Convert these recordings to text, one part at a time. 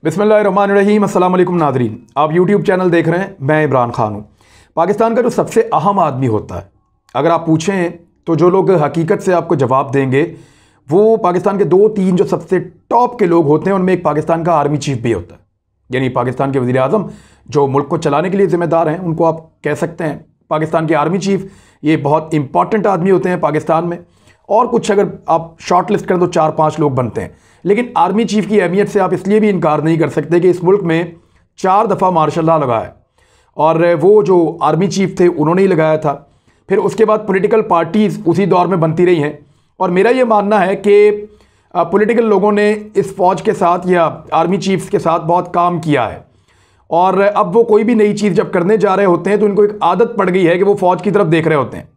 बिस्मिल्लाहिर्रहमानिर्रहीम। अस्सलाम वालेकुम नाज़रीन, आप यूट्यूब चैनल देख रहे हैं। मैं इमरान खान हूँ। पाकिस्तान का जो सबसे अहम आदमी होता है, अगर आप पूछें तो जो लोग हकीकत से आपको जवाब देंगे वो पाकिस्तान के 2-3 जो सबसे टॉप के लोग होते हैं, उनमें एक पाकिस्तान का आर्मी चीफ भी होता है। यानी पाकिस्तान के वज़ीर आज़म जो मुल्क को चलाने के लिए ज़िम्मेदार हैं, उनको आप कह सकते हैं पाकिस्तान के आर्मी चीफ। ये बहुत इंपॉर्टेंट आदमी होते हैं पाकिस्तान में। और कुछ अगर आप शॉर्ट लिस्ट करें तो 4-5 लोग बनते हैं। लेकिन आर्मी चीफ की अहमियत से आप इसलिए भी इनकार नहीं कर सकते कि इस मुल्क में 4 दफ़ा मार्शल लॉ लगा है, और वो जो आर्मी चीफ थे उन्होंने ही लगाया था। फिर उसके बाद पॉलिटिकल पार्टीज़ उसी दौर में बनती रही हैं। और मेरा ये मानना है कि पॉलिटिकल लोगों ने इस फ़ौज के साथ या आर्मी चीफ्स के साथ बहुत काम किया है, और अब वो कोई भी नई चीज़ जब करने जा रहे होते हैं तो इनको एक आदत पड़ गई है कि वो फ़ौज की तरफ देख रहे होते हैं।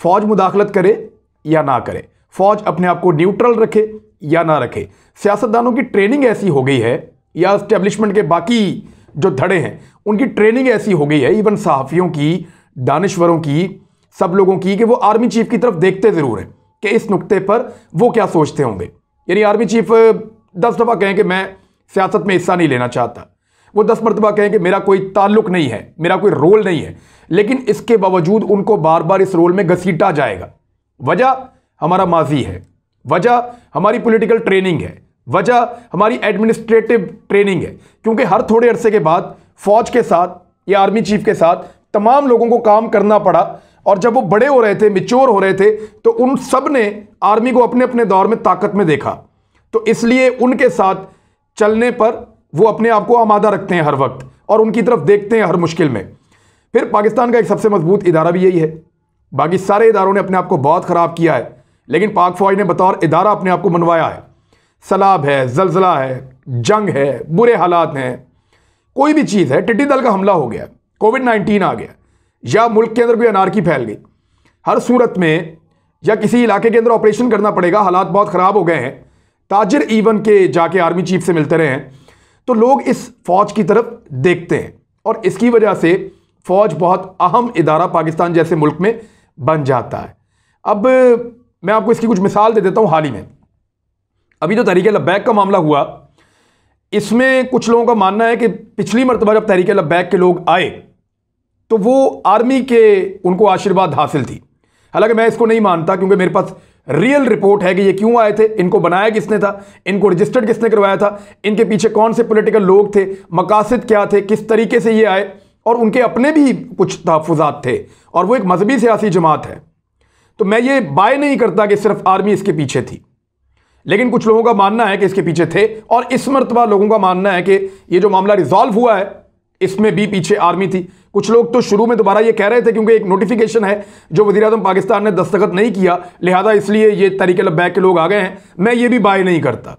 फ़ौज मुदाखलत करे या ना करे, फ़ौज अपने आप को न्यूट्रल रखे या ना रखे। सियासतदानों की ट्रेनिंग ऐसी हो गई है, या इस्टेब्लिशमेंट के बाकी जो धड़े हैं उनकी ट्रेनिंग ऐसी हो गई है, इवन सहाफ़ियों की, दानिश्वरों की, सब लोगों की, कि वो आर्मी चीफ की तरफ देखते ज़रूर हैं कि इस नुक्ते पर वो क्या सोचते होंगे। यानी आर्मी चीफ 10 दफ़ा कहें कि मैं सियासत में हिस्सा नहीं लेना चाहता, वो 10 मरतबा कहें कि मेरा कोई ताल्लुक नहीं है, मेरा कोई रोल नहीं है, लेकिन इसके बावजूद उनको बार बार इस रोल में घसीटा जाएगा। वजह हमारा माजी है, वजह हमारी पॉलिटिकल ट्रेनिंग है, वजह हमारी एडमिनिस्ट्रेटिव ट्रेनिंग है। क्योंकि हर थोड़े अरसे के बाद फौज के साथ या आर्मी चीफ के साथ तमाम लोगों को काम करना पड़ा, और जब वो बड़े हो रहे थे, मिच्योर हो रहे थे, तो उन सब ने आर्मी को अपने अपने दौर में ताकत में देखा। तो इसलिए उनके साथ चलने पर वो अपने आप को आमादा रखते हैं हर वक्त, और उनकी तरफ देखते हैं हर मुश्किल में। फिर पाकिस्तान का एक सबसे मजबूत इदारा भी यही है। बाकी सारे इदारों ने अपने आप को बहुत ख़राब किया है, लेकिन पाक फ़ौज ने बतौर इदारा अपने आप को मनवाया है। सैलाब है, जलजला है, जंग है, बुरे हालात हैं, कोई भी चीज़ है, टिड्डी दल का हमला हो गया, कोविड-19 आ गया, या मुल्क के अंदर कोई अनारकी फैल गई, हर सूरत में या किसी इलाके के अंदर ऑपरेशन करना पड़ेगा। हालात बहुत ख़राब हो गए हैं, ताजिर इवन के जाके आर्मी चीफ से मिलते रहे हैं, तो लोग इस फ़ौज की तरफ देखते हैं, और इसकी वजह से फ़ौज बहुत अहम इदारा पाकिस्तान जैसे मुल्क में बन जाता है। अब मैं आपको इसकी कुछ मिसाल दे देता हूँ। हाल ही में अभी जो तहरीक लब्बैक का मामला हुआ, इसमें कुछ लोगों का मानना है कि पिछली मरतबा जब तहरीक लब्बैक के लोग आए तो वो आर्मी के उनको आशीर्वाद हासिल थी। हालांकि मैं इसको नहीं मानता, क्योंकि मेरे पास रियल रिपोर्ट है कि ये क्यों आए थे, इनको बनाया किसने था, इनको रजिस्टर्ड किसने करवाया था, इनके पीछे कौन से पॉलिटिकल लोग थे, मकासद क्या थे, किस तरीके से ये आए, और उनके अपने भी कुछ तहफ़्फ़ुज़ात थे, और वो एक मजहबी सियासी जमात है। तो मैं ये बाय नहीं करता कि सिर्फ आर्मी इसके पीछे थी, लेकिन कुछ लोगों का मानना है कि इसके पीछे थे, और इस मरतबा लोगों का मानना है कि ये जो मामला रिजॉल्व हुआ है इसमें भी पीछे आर्मी थी। कुछ लोग तो शुरू में दोबारा ये कह रहे थे क्योंकि एक नोटिफिकेशन है जो वज़ीर-ए-आज़म पाकिस्तान ने दस्तखत नहीं किया, लिहाजा इसलिए ये तहरीक लब्बैक के लोग आ गए हैं। मैं ये भी बाय नहीं करता,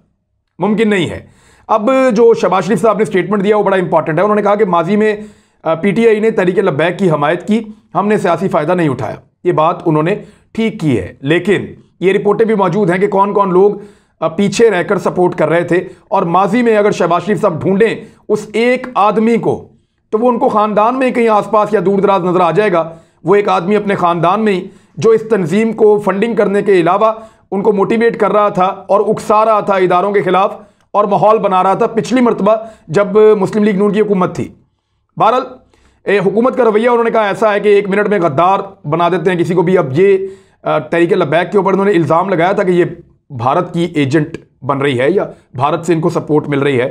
मुमकिन नहीं है। अब जो शहबाज शरीफ साहब ने स्टेटमेंट दिया वो बड़ा इंपॉर्टेंट है। उन्होंने कहा कि माजी में PTI ने तहरीक लब्बैक की हमायत की, हमने सियासी फ़ायदा नहीं उठाया। ये बात उन्होंने ठीक की है, लेकिन ये रिपोर्टें भी मौजूद हैं कि कौन कौन लोग पीछे रहकर सपोर्ट कर रहे थे। और माजी में अगर शहबाज शरीफ साहब ढूंढें उस एक आदमी को, तो वो उनको ख़ानदान में कहीं आसपास या दूर दराज नज़र आ जाएगा। वो एक आदमी अपने ख़ानदान में ही जो इस तंजीम को फंडिंग करने के अलावा उनको मोटिवेट कर रहा था और उकसा रहा था इदारों के ख़िलाफ़, और माहौल बना रहा था पिछली मरतबा जब मुस्लिम लीग नून की हुकूमत थी। बहरहाल हुकूमत का रवैया उन्होंने कहा ऐसा है कि 1 मिनट में गद्दार बना देते हैं किसी को भी। अब ये तहरीक लब्बैक के ऊपर उन्होंने इल्ज़ाम लगाया था कि ये भारत की एजेंट बन रही है या भारत से इनको सपोर्ट मिल रही है,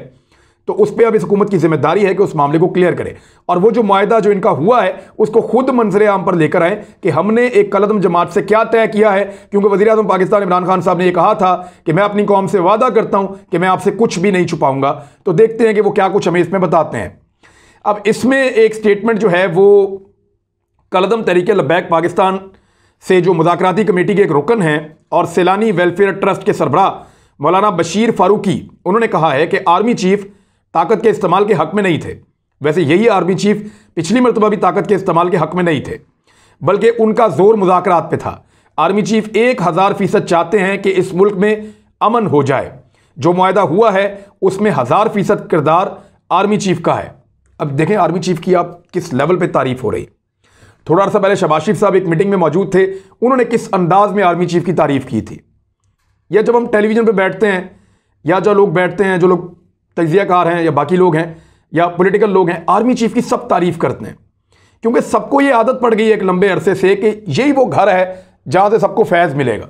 तो उस पर अब इस हुकूमत की जिम्मेदारी है कि उस मामले को क्लियर करे, और वो जो मुआहदा जो इनका हुआ है उसको खुद मंजरे आम पर लेकर आए कि हमने एक कलदम जमात से क्या तय किया है। क्योंकि वज़ीर-ए-आज़म पाकिस्तान इमरान खान साहब ने ये कहा था कि मैं अपनी कौम से वादा करता हूं कि मैं आपसे कुछ भी नहीं छुपाऊंगा। तो देखते हैं कि वो क्या कुछ हमें इसमें बताते हैं। अब इसमें एक स्टेटमेंट जो है वो कलदम तहरीक लब्बैक पाकिस्तान से जो मुज़ाकराती कमेटी के एक रुकन हैं और सैलानी वेलफेयर ट्रस्ट के सरबराह मौलाना बशीर फारूकी, उन्होंने कहा है कि आर्मी चीफ ताकत के इस्तेमाल के हक में नहीं थे। वैसे यही आर्मी चीफ पिछली मरतबा भी ताकत के इस्तेमाल के हक में नहीं थे, बल्कि उनका जोर मुज़ाकरात पे था। आर्मी चीफ 1000% चाहते हैं कि इस मुल्क में अमन हो जाए। जो मुआहदा हुआ है उसमें 1000% किरदार आर्मी चीफ का है। अब देखें आर्मी चीफ की आप किस लेवल पे तारीफ हो रही। थोड़ा अर्सा पहले शहबाज शरीफ साहब एक मीटिंग में मौजूद थे, उन्होंने किस अंदाज में आर्मी चीफ की तारीफ की थी। या जब हम टेलीविज़न पे बैठते हैं या जो लोग बैठते हैं, जो लोग तज्जियाकार हैं या बाकी लोग हैं या पॉलिटिकल लोग हैं, आर्मी चीफ की सब तारीफ करते हैं, क्योंकि सबको ये आदत पड़ गई है एक लंबे अरसे से कि यही वो घर है जहां से सबको फैज़ मिलेगा,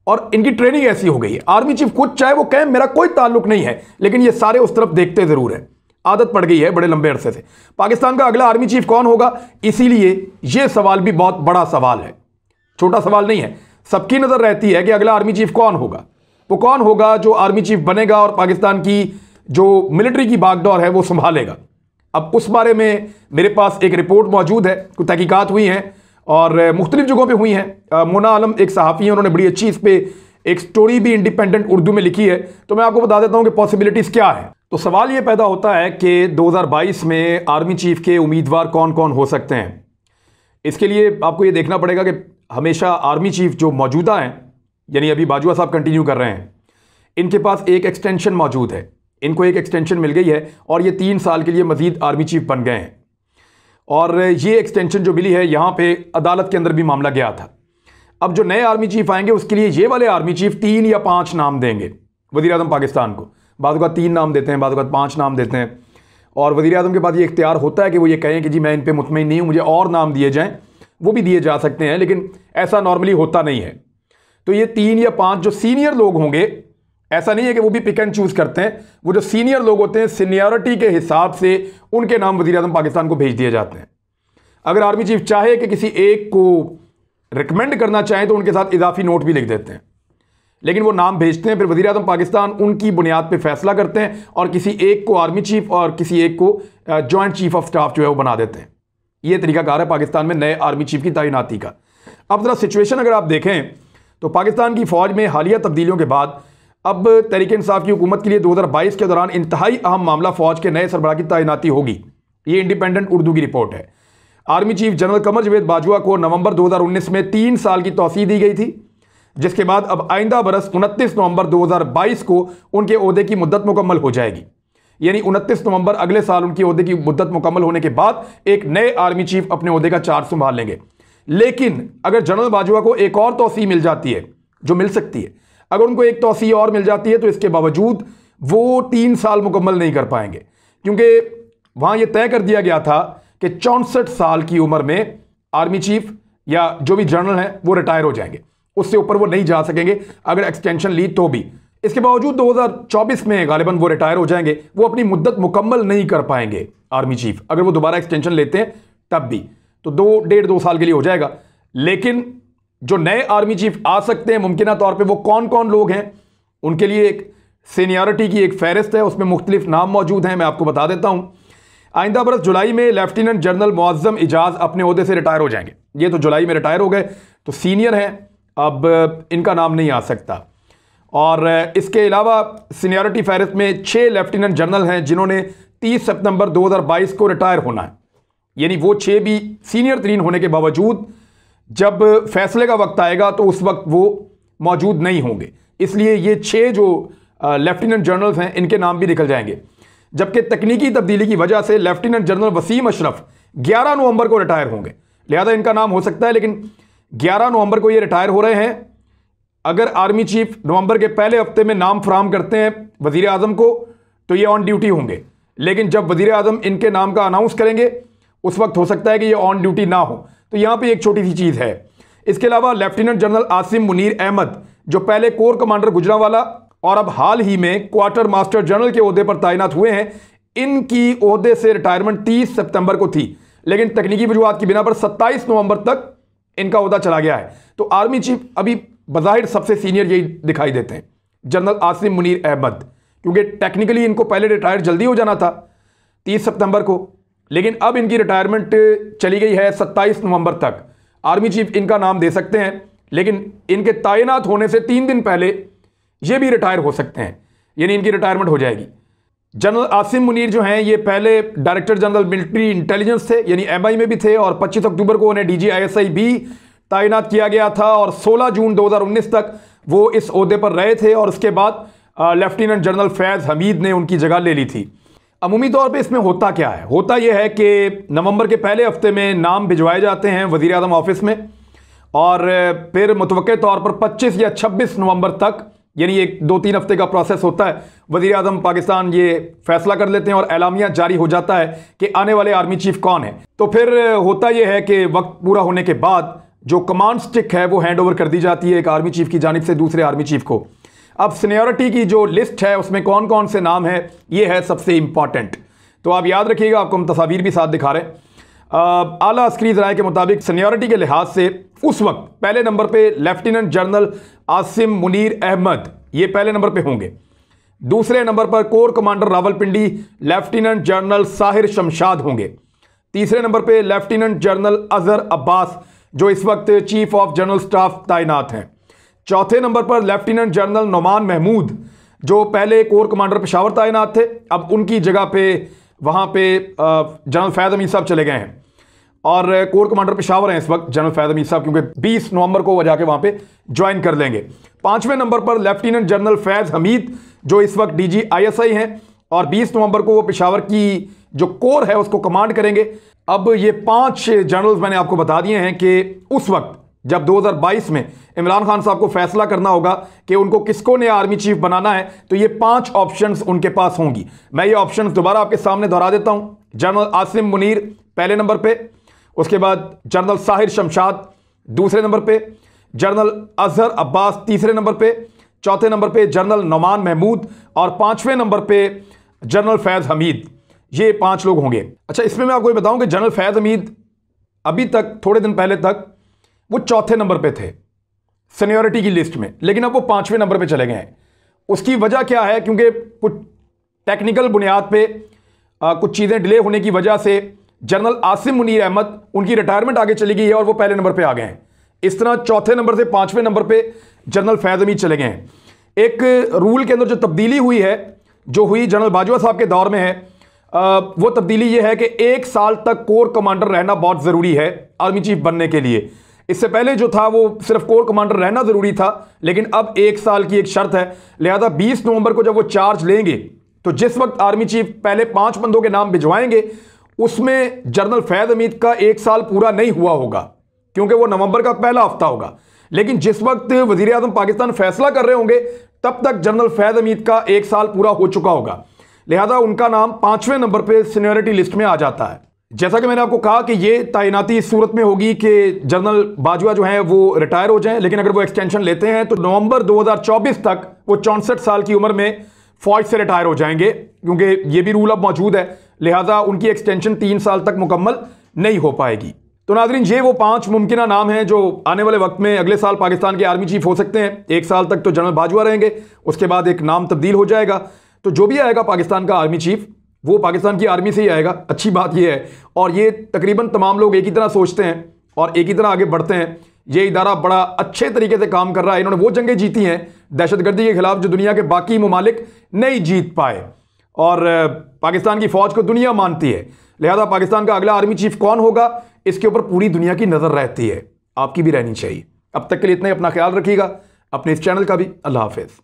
और इनकी ट्रेनिंग ऐसी हो गई है। आर्मी चीफ खुद चाहे वो कहें मेरा कोई ताल्लुक नहीं है, लेकिन ये सारे उस तरफ देखते जरूर है, आदत पड़ गई है बड़े लंबे अरसे से। पाकिस्तान का अगला आर्मी चीफ कौन होगा, इसीलिए यह सवाल भी बहुत बड़ा सवाल है, छोटा सवाल नहीं है। सबकी नजर रहती है कि अगला आर्मी चीफ कौन होगा, वो कौन होगा जो आर्मी चीफ बनेगा और पाकिस्तान की जो मिलिट्री की बागडोर है वो संभालेगा। अब उस बारे में मेरे पास एक रिपोर्ट मौजूद है, कुछ तहकीकात हुई हैं और मुख्तलिफ जगहों पे हुई हैं। मोना आलम एक सहाफ़ी हैं, उन्होंने बड़ी अच्छी इस पर एक स्टोरी भी इंडिपेंडेंट उर्दू में लिखी है, तो मैं आपको बता देता हूं कि पॉसिबिलिटीज़ क्या है। तो सवाल ये पैदा होता है कि 2022 में आर्मी चीफ के उम्मीदवार कौन कौन हो सकते हैं। इसके लिए आपको ये देखना पड़ेगा कि हमेशा आर्मी चीफ जो मौजूदा हैं, यानी अभी बाजवा साहब कंटिन्यू कर रहे हैं, इनके पास एक एक्सटेंशन मौजूद है, इनको एक एक्सटेंशन मिल गई है और ये 3 साल के लिए मजीद आर्मी चीफ बन गए हैं। और ये एक्सटेंशन जो मिली है, यहाँ पे अदालत के अंदर भी मामला गया था। अब जो नए आर्मी चीफ आएंगे उसके लिए ये वाले आर्मी चीफ 3 या 5 नाम देंगे वज़ीर आज़म पाकिस्तान को। बाद का 3 नाम देते हैं, बाद का 5 नाम देते हैं, और वज़ीर आज़म के पास ये इख्तियार होता है कि वो ये कहें कि जी मैं इन पर मुतमईन नहीं हूँ, मुझे और नाम दिए जाएँ, वो भी दिए जा सकते हैं, लेकिन ऐसा नॉर्मली होता नहीं है। तो ये 3 या 5 जो सीनियर लोग होंगे, ऐसा नहीं है कि वो भी पिक एंड चूज करते हैं, वो जो सीनियर लोग होते हैं सीनियरिटी के हिसाब से उनके नाम वज़ीर आज़म पाकिस्तान को भेज दिए जाते हैं। अगर आर्मी चीफ चाहे कि किसी एक को रिकमेंड करना चाहें तो उनके साथ इजाफी नोट भी लिख देते हैं, लेकिन वो नाम भेजते हैं, फिर वज़ीर आज़म पाकिस्तान उनकी बुनियाद पर फैसला करते हैं और किसी एक को आर्मी चीफ और किसी एक को जॉइंट चीफ ऑफ स्टाफ जो है वो बना देते हैं। ये तरीकाकार है पाकिस्तान में नए आर्मी चीफ की तैनाती का। अब जरा सिचुएशन अगर आप देखें तो पाकिस्तान की फ़ौज में हालिया तब्दीलियों के बाद अब तहरीक इंसाफ की हुकूमत के लिए 2022 के दौरान इंतहाई अहम मामला फ़ौज के नए सरबराह की तैनाती होगी। ये इंडिपेंडेंट उर्दू की रिपोर्ट है। आर्मी चीफ जनरल कमर जवेद बाजवा को नवंबर 2019 में 3 साल की तौसीह दी गई थी, जिसके बाद अब आइंदा बरस 29 नवंबर 2022 को उनके ओहदे की मुद्दत मुकम्मल हो जाएगी। यानी 29 नवंबर अगले साल उनकी ओहदे की मुद्दत मुकम्मल होने के बाद एक नए आर्मी चीफ अपने ओहदे का चार्ज संभाल लेंगे। लेकिन अगर जनरल बाजवा को एक और तौसीह मिल जाती है, जो मिल सकती है, अगर उनको एक तौसीह और मिल जाती है, तो इसके बावजूद वो 3 साल मुकम्मल नहीं कर पाएंगे, क्योंकि वहां यह तय कर दिया गया था कि 64 साल की उम्र में आर्मी चीफ या जो भी जनरल हैं वो रिटायर हो जाएंगे, उससे ऊपर वो नहीं जा सकेंगे अगर एक्सटेंशन ली तो भी। इसके बावजूद 2024 में गालिबन वो रिटायर हो जाएंगे, वो अपनी मुद्दत मुकम्मल नहीं कर पाएंगे आर्मी चीफ। अगर वो दोबारा एक्सटेंशन लेते हैं तब भी तो 2 साल के लिए हो जाएगा। लेकिन जो नए आर्मी चीफ आ सकते हैं मुमकिना तौर पे वो कौन कौन लोग हैं, उनके लिए एक सीनियरिटी की एक फहरिस्त है, उसमें मुख्तलिफ नाम मौजूद हैं, मैं आपको बता देता हूं। आइंदा बरस जुलाई में लेफ्टिनेंट जनरल मुअज्जम इजाज अपने ओहदे से रिटायर हो जाएंगे। ये तो जुलाई में रिटायर हो गए, तो सीनियर हैं, अब इनका नाम नहीं आ सकता। और इसके अलावा सीनियरिटी फहरिस्त में 6 लेफ्टिनेंट जनरल हैं जिन्होंने 30 सितंबर 2022 को रिटायर होना है। यानी वो 6 भी सीनियर तरीन होने के बावजूद जब फैसले का वक्त आएगा तो उस वक्त वो मौजूद नहीं होंगे, इसलिए ये 6 जो लेफ्टिनेंट जनरल्स हैं इनके नाम भी निकल जाएंगे। जबकि तकनीकी तब्दीली की वजह से लेफ्टिनेंट जनरल वसीम अशरफ 11 नवंबर को रिटायर होंगे, लिहाजा इनका नाम हो सकता है, लेकिन 11 नवंबर को ये रिटायर हो रहे हैं। अगर आर्मी चीफ नवंबर के पहले हफ्ते में नाम फराम करते हैं वजीर आजम को तो ये ऑन ड्यूटी होंगे, लेकिन जब वजीर आजम इनके नाम का अनाउंस करेंगे उस वक्त हो सकता है कि ये ऑन ड्यूटी ना हो। तो यहां पे एक छोटी सी चीज है। इसके अलावा लेफ्टिनेंट जनरल आसिम मुनीर अहमद जो पहले कोर कमांडर गुजरांवाला और अब हाल ही में क्वार्टर मास्टर जनरल के ओहदे पर तैनात हुए हैं, इनकी ओहदे से रिटायरमेंट 30 सितंबर को थी, लेकिन तकनीकी वजूहात की बिना पर 27 नवंबर तक इनका ओहदा चला गया है। तो आर्मी चीफ अभी बज़ाहिर सबसे सीनियर यही दिखाई देते हैं, जनरल आसिम मुनीर अहमद, क्योंकि टेक्निकली इनको पहले रिटायर जल्दी हो जाना था 30 सितंबर को, लेकिन अब इनकी रिटायरमेंट चली गई है 27 नवंबर तक। आर्मी चीफ इनका नाम दे सकते हैं, लेकिन इनके तैनात होने से 3 दिन पहले ये भी रिटायर हो सकते हैं, यानी इनकी रिटायरमेंट हो जाएगी। जनरल आसिम मुनीर जो हैं ये पहले डायरेक्टर जनरल मिलिट्री इंटेलिजेंस थे, यानी MI में भी थे, और 25 अक्टूबर को उन्हें DGISI भी तैनात किया गया था और 16 जून 2019 तक वो इस ओहदे पर रहे थे, और उसके बाद लेफ्टिनेंट जनरल फैज़ हमीद ने उनकी जगह ले ली थी। अमूमी तौर पे इसमें होता क्या है? होता यह है कि नवंबर के पहले हफ्ते में नाम भिजवाए जाते हैं वज़ीर आज़म ऑफिस में, और फिर मुतवक्के तौर पर 25 या 26 नवंबर तक यानी एक 2-3 हफ्ते का प्रोसेस होता है। वज़ीर आज़म पाकिस्तान ये फैसला कर लेते हैं और एलामिया जारी हो जाता है कि आने वाले आर्मी चीफ कौन है। तो फिर होता यह है कि वक्त पूरा होने के बाद जो कमांड स्टिक है वो हैंड ओवर कर दी जाती है एक आर्मी चीफ की जानिब से दूसरे आर्मी चीफ को। अब सीनियरिटी की जो लिस्ट है उसमें कौन कौन से नाम है ये है सबसे इंपॉर्टेंट। तो आप याद रखिएगा, आपको हम तस्वीर भी साथ दिखा रहे हैं। आला अस्करी ज़राए के मुताबिक सीनियरिटी के लिहाज से उस वक्त पहले नंबर पे लेफ्टिनेंट जनरल आसिम मुनीर अहमद, ये पहले नंबर पे होंगे। दूसरे नंबर पर core commander Rawalpindi lieutenant general Sahir Shamshad होंगे। तीसरे नंबर पे लेफ्टिनेंट जनरल अजहर अब्बास जो इस वक्त चीफ ऑफ जनरल स्टाफ तैनात हैं। चौथे नंबर पर लेफ्टिनेंट जनरल नोमान महमूद जो पहले कोर कमांडर पेशावर तैनात थे, अब उनकी जगह पे वहाँ पे जनरल फैज़ हमीद साहब चले गए हैं और कोर कमांडर पेशावर हैं इस वक्त जनरल फैज़ हमीद साहब, क्योंकि 20 नवंबर को वो जाके वहाँ पे ज्वाइन कर लेंगे। पांचवें नंबर पर लेफ्टिनेंट जनरल फैज़ हमीद जो इस वक्त DG ISI हैं और 20 नवंबर को वो पेशावर की जो कोर है उसको कमांड करेंगे। अब ये 5 जनरल्स मैंने आपको बता दिए हैं कि उस वक्त जब 2022 में इमरान खान साहब को फैसला करना होगा कि उनको किसको नया आर्मी चीफ बनाना है तो ये 5 ऑप्शंस उनके पास होंगी। मैं ये ऑप्शंस दोबारा आपके सामने दोहरा देता हूं। जनरल आसिम मुनीर पहले नंबर पे, उसके बाद जनरल साहिर शमशाद दूसरे नंबर पे, जनरल अजहर अब्बास तीसरे नंबर पे, चौथे नंबर पे जनरल नोमान महमूद और 5वें नंबर पे जनरल फैज़ हमीद। ये 5 लोग होंगे। अच्छा, इसमें मैं आपको ये बताऊं कि जनरल फैज़ हमीद अभी तक थोड़े दिन पहले तक वो चौथे नंबर पे थे सीनियरिटी की लिस्ट में, लेकिन अब वो 5वें नंबर पे चले गए हैं। उसकी वजह क्या है? क्योंकि कुछ टेक्निकल बुनियाद पे कुछ चीज़ें डिले होने की वजह से जनरल आसिम मुनीर अहमद उनकी रिटायरमेंट आगे चली गई है और वो पहले नंबर पे आ गए हैं। इस तरह चौथे नंबर से 5वें नंबर पे जनरल फैज़ हमीद चले गए हैं। एक रूल के अंदर जो तब्दीली हुई है, जो हुई जनरल बाजवा साहब के दौर में है, वो तब्दीली ये है कि 1 साल तक कोर कमांडर रहना बहुत ज़रूरी है आर्मी चीफ बनने के लिए। इससे पहले जो था वो सिर्फ कोर कमांडर रहना ज़रूरी था, लेकिन अब 1 साल की एक शर्त है। लिहाजा 20 नवंबर को जब वो चार्ज लेंगे तो जिस वक्त आर्मी चीफ पहले 5 बंदों के नाम भिजवाएंगे उसमें जनरल फैज़ हमीद का 1 साल पूरा नहीं हुआ होगा, क्योंकि वो नवंबर का पहला हफ्ता होगा। लेकिन जिस वक्त वज़ीर आज़म पाकिस्तान फैसला कर रहे होंगे तब तक जनरल फैज़ हमीद का 1 साल पूरा हो चुका होगा। लिहाजा उनका नाम 5वें नंबर पे सीनियरिटी लिस्ट में आ जाता है। जैसा कि मैंने आपको कहा कि ये तैनाती इस सूरत में होगी कि जनरल बाजवा जो हैं वो रिटायर हो जाएं, लेकिन अगर वो एक्सटेंशन लेते हैं तो नवंबर 2024 तक वो 64 साल की उम्र में फौज से रिटायर हो जाएंगे, क्योंकि ये भी रूल अब मौजूद है। लिहाजा उनकी एक्सटेंशन 3 साल तक मुकम्मल नहीं हो पाएगी। तो नाज़रीन, ये वो 5 मुमकिन नाम हैं जो आने वाले वक्त में अगले साल पाकिस्तान के आर्मी चीफ हो सकते हैं। 1 साल तक तो जनरल बाजवा रहेंगे, उसके बाद एक नाम तब्दील हो जाएगा। तो जो भी आएगा पाकिस्तान का आर्मी चीफ वो पाकिस्तान की आर्मी से ही आएगा। अच्छी बात यह है, और ये तकरीबन तमाम लोग एक ही तरह सोचते हैं और एक ही तरह आगे बढ़ते हैं। ये इदारा बड़ा अच्छे तरीके से काम कर रहा है। इन्होंने वो जंगें जीती हैं दहशतगर्दी के खिलाफ जो दुनिया के बाकी ममालिक नहीं जीत पाए, और पाकिस्तान की फौज को दुनिया मानती है। लिहाजा पाकिस्तान का अगला आर्मी चीफ कौन होगा इसके ऊपर पूरी दुनिया की नज़र रहती है, आपकी भी रहनी चाहिए। अब तक के लिए इतना ही। अपना ख्याल रखिएगा, अपने इस चैनल का भी। अल्लाह हाफिज़।